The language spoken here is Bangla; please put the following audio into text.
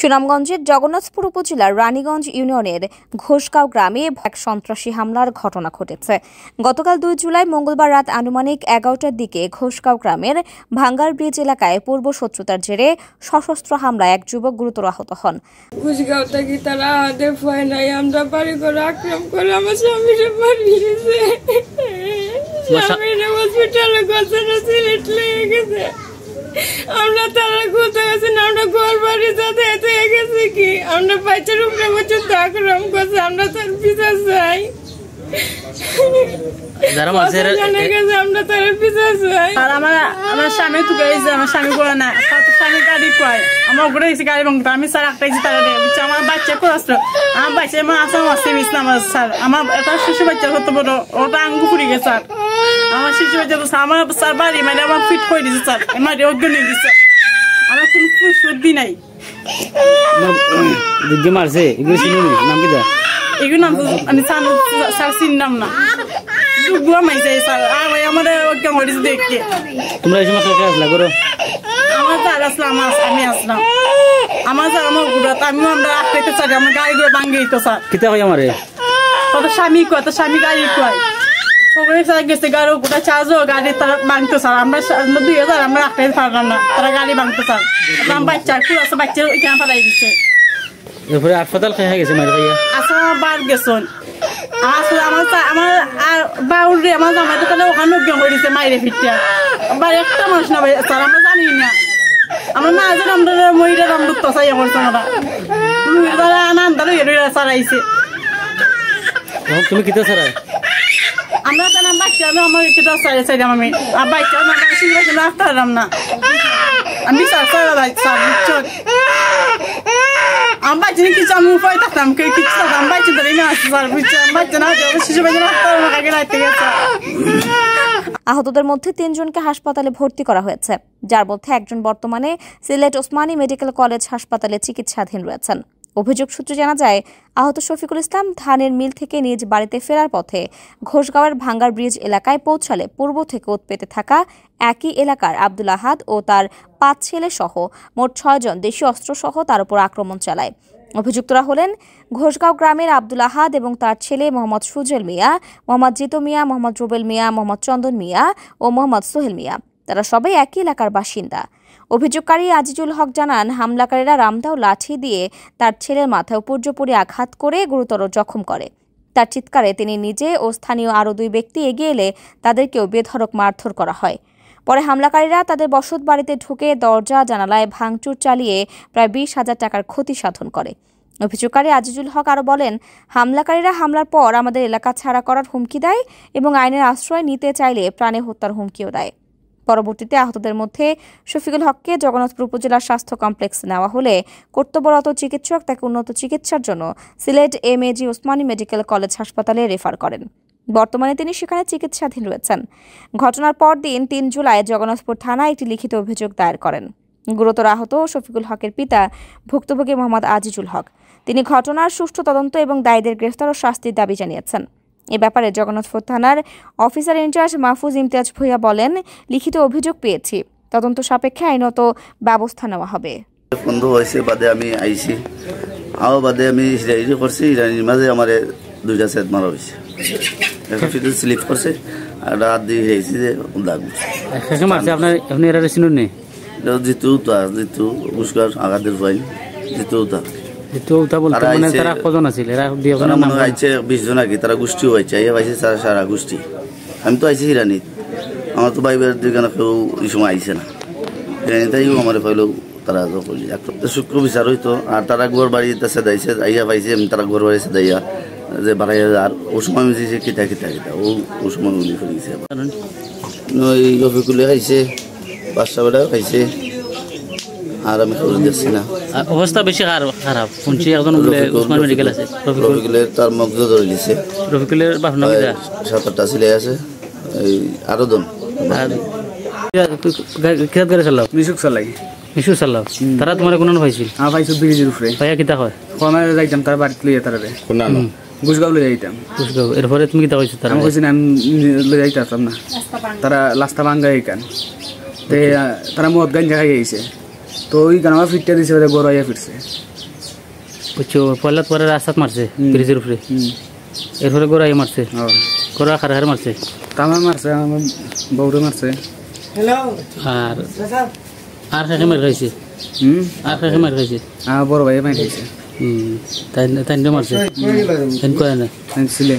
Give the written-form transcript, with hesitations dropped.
সুনামগঞ্জের জগন্নাথপুর উপজেলার রানীগঞ্জ ইউনিয়নের ঘোষগাঁও গ্রামে এক সন্ত্রাসী হামলার ঘটনা ঘটেছে। গতকাল ২ জুলাই মঙ্গলবার রাত আনুমানিক ১১টার দিকে ঘোষগাঁও গ্রামের ভাঙ্গার ব্রিজ এলাকায় পূর্ব শত্রুতার জেরে সশস্ত্র হামলায় এক যুবক গুরুতর আহত হন। ঘোষগাঁও থেকে তারা হাতে ভয় নাই, আমরা বাড়ি করে আক্রমণ করে আমার স্বামীরে মারিয়েছে। স্বামীরে হসপিটালে সিলেট লেগে গেছে। আমরা তারা কোথাও গেছে না, আমরা ঘর বাড়ি যাতে গেছে কি আমরা বাচ্চার উপরে পর্যন্ত আক্রমণ করছে। আমরা তার বিচার চাই, আমার স্বামী তুকে আমার স্বামী করে না, স্বামী গাড়ি কয় আমার উপরে গেছি গাড়ি ভাঙতে, আমি স্যার আটটাইছি তারা আমার বাচ্চা কষ্ট, আমার বাচ্চা আমার আসাম আসতে মিশলাম স্যার, আমার একটা শিশু বাচ্চা কত বড় ওটা আঙ্গু ফুরি গেছে স্যার, আমার শিশু বাচ্চা আমার স্যার বাড়ি মানে আমার ফিট করে দিচ্ছে স্যার, আমার অজ্ঞান হয়ে দিচ্ছে, আমার কোনো সর্দি নাই। মারছে এগুলো ছিল নাম কি এগুলো নাম আমি স্যার চিনলাম না, বুয়া মাইছে স্যার আমার অজ্ঞান হয়ে দিচ্ছে দেখতে। তোমরা এই সময় আসলা করো? আমার স্যার আসলাম, আমি আসলাম, আমার স্যার আমার ঘুরাত আমিও আমরা আটকাইতে চাই, আমার গাড়ি ঘুরে ভাঙ্গে দিত স্যার। কিতা হয় আমার কত স্বামী কয়, তো স্বামী গাড়ি কয় সবাই স্যার গেছে গাড়ি গোটা চার্জও গাড়ি তারা ভাঙতো স্যার, আমরা ২০০০ আমরা আটকাইতে পারলাম না, তারা গাড়ি ভাঙতো স্যার। আমার বাচ্চা খুব আছে, বাচ্চা ওইখানে পালাই দিচ্ছে। এরপরে হাসপাতাল খাই গেছে মার খাইয়া আসলে আমার বার গেছেন আমার আর বাউরে আমার জামাই দোকানে ওখানে অজ্ঞান করে দিচ্ছে মাইরে ফিরতে, আবার একটা মানুষ না স্যার আমরা জানি না, আমরা না জানি আমরা মহিলা রাম দুঃখ চাই আমার তোমরা আনন্দার স্যার আইছে। তুমি কিতা ছাড়াই আমরা জানাম বাচ্চা আমার কিতা চাই চাইলাম আমি আর বাচ্চা রাখতাম না আমি স্যার স্যার বুঝছো আমার বাচ্চা কিছু আমি উপায় থাকতাম কিছু থাকতাম বাচ্চা ধরে না আসছে স্যার বুঝছো বাচ্চা না শিশু বাচ্চা আগে রাখতে গেছে। আহতদের মধ্যে ৩ জনকে হাসপাতালে ভর্তি করা হয়েছে, যার মধ্যে একজন বর্তমানে সিলেট ওসমানী মেডিকেল কলেজ হাসপাতালে চিকিৎসাধীন রয়েছেন। অভিযোগ সূত্রে জানা যায়, আহত শফিকুল ইসলাম ধানের মিল থেকে নিজ বাড়িতে ফেরার পথে ঘোষগাঁওয়ের ভাঙ্গার ব্রিজ এলাকায় পৌঁছালে পূর্ব থেকে উৎপেতে থাকা একই এলাকার আব্দুল আহাদ ও তার ৫ ছেলে সহ মোট ৬ জন দেশীয় অস্ত্রসহ তার উপর আক্রমণ চালায়। অভিযুক্তরা হলেন ঘোষগাঁও গ্রামের আব্দুল আহাদ এবং তার ছেলে মোহাম্মদ সুজেল মিয়া, মোহাম্মদ জিতু মিয়া, মোহাম্মদ রুবেল মিয়া, মোহাম্মদ চন্দন মিয়া ও মোহাম্মদ সোহেল মিয়া। তারা সবাই একই এলাকার বাসিন্দা। অভিযোগকারী আজিজুল হক জানান, হামলাকারীরা রামদা ও লাঠি দিয়ে তার ছেলের মাথায় উপর্যুপরি আঘাত করে গুরুতর জখম করে। তার চিৎকারে তিনি নিজে ও স্থানীয় আরও ২ ব্যক্তি এগিয়ে এলে তাদেরকেও বেধড়ক মারধর করা হয়। পরে হামলাকারীরা তাদের বসত বাড়িতে ঢুকে দরজা জানালায় ভাঙচুর চালিয়ে প্রায় ২০,০০০ টাকার ক্ষতি সাধন করে। অভিযোগকারী আজিজুল হক আরও বলেন, হামলাকারীরা হামলার পর আমাদের এলাকা ছাড়া করার হুমকি দেয় এবং আইনের আশ্রয় নিতে চাইলে প্রাণে হত্যার হুমকিও দেয়। পরবর্তীতে আহতদের মধ্যে শফিকুল হককে জগন্নাথপুর উপজেলার স্বাস্থ্য কমপ্লেক্সে নেওয়া হলে কর্তব্যরত চিকিৎসক তাকে উন্নত চিকিৎসার জন্য Sylhet MAG Osmani medical college হাসপাতালে রেফার করেন। বর্তমানে তিনি সেখানে চিকিৎসাধীন রয়েছেন। ঘটনার পরদিন ৩ জুলাই জগন্নাথপুর থানায় একটি লিখিত অভিযোগ দায়ের করেন। গুরুতর আহত শফিকুল হকের পিতা ভুক্তভোগী মোহাম্মদ আজিজুল হক, তিনি ঘটনার সুষ্ঠু তদন্ত এবং দায়ীদের গ্রেফতার ও শাস্তির দাবি জানিয়েছেন। এ ব্যাপারে জগন্নাথপুর থানার অফিসার ইনচার্জ মাহফুজ ইমতিয়াজ ভূঁইয়া বলেন, লিখিত অভিযোগ পেয়েছি, তদন্ত সাপেক্ষে আইনত ব্যবস্থা নেওয়া হবে। বন্ধ হয়েছে বাদে আমি আইছি, আও বাদে আমি হিরানি করছি, হিরানির মাঝে আমার 2টা সেট মারা হয়েছে, একটা ফিটে স্লিপ করছে আর রাত দিয়ে হিরাইছি যে দাগ মারছে। আপনার আপনি এরা চিনুন নেই? জিতু জিতু পুরস্কার আঘাতের ভাই জিতু তারা কজন আছিল? 20 জন আর কি, তারা গোষ্ঠীও হয়েছে, পাইছে সারা গোষ্ঠী। আমি তো আইছি হিরানিত, আমার তো বাইবের দিকে কেউ এই সময় আইসে না, হিরানিতাইও আমার পাইলেও তারা শুক্র বিচার হইতো আর তারা ঘর বাড়ি সেদাইছে আইয়া পাইছে, আমি তারা ঘর বাড়ি সেদাইয়া যে বাড়াই আর ও সময় আমি দিয়েছি কিতা ও সময় উনি করে গেছে। ওই রফিকুলে খাইছে, 5টা বেলাও খাইছে আর আমি খবর দিচ্ছি না। অবস্থা বেশি খারাপ শুনছি, এখন ওসমান মেডিকেল আছে। রফিকুলের তার মগজ ধরে দিছে। রফিকুলের বাপ নাম 7-8টা ছেলে আছে, এই আরো জন গাড়ি চালাও মিশুক চালাই মিশু চালাও। তারা তোমার কোনো পাইছিল? পাইছো ব্রিজের উপরে পাইয়া কিতা হয় কমে যাইতাম তার বাড়িতে লইয়া তারা ঘুষগাঁও লই যাইতাম। ঘুষগাঁও এরপরে তুমি কিতা কইছো? আমি কইছি না, আমি লই যাইতাম না, তারা লাস্তা ভাঙ্গা এইখান তারা মদ গান জায়গায় গেছে, তো ওই গান আমার ফিটটা দিছে গরু আইয়া ফিরছে বুঝছো পয়লা পরে রাস্তাত মারছে ব্রিজের উপরে এরপরে গোড়াই মারছে গোড়া খারা হারে মারছে তামার মারছে আমার বউরে মারছে আর আর কাকে মার খাইছে আর কাকে মার খাইছে বড় ভাই মার খাইছে তাই মারছে কয় না ছিলে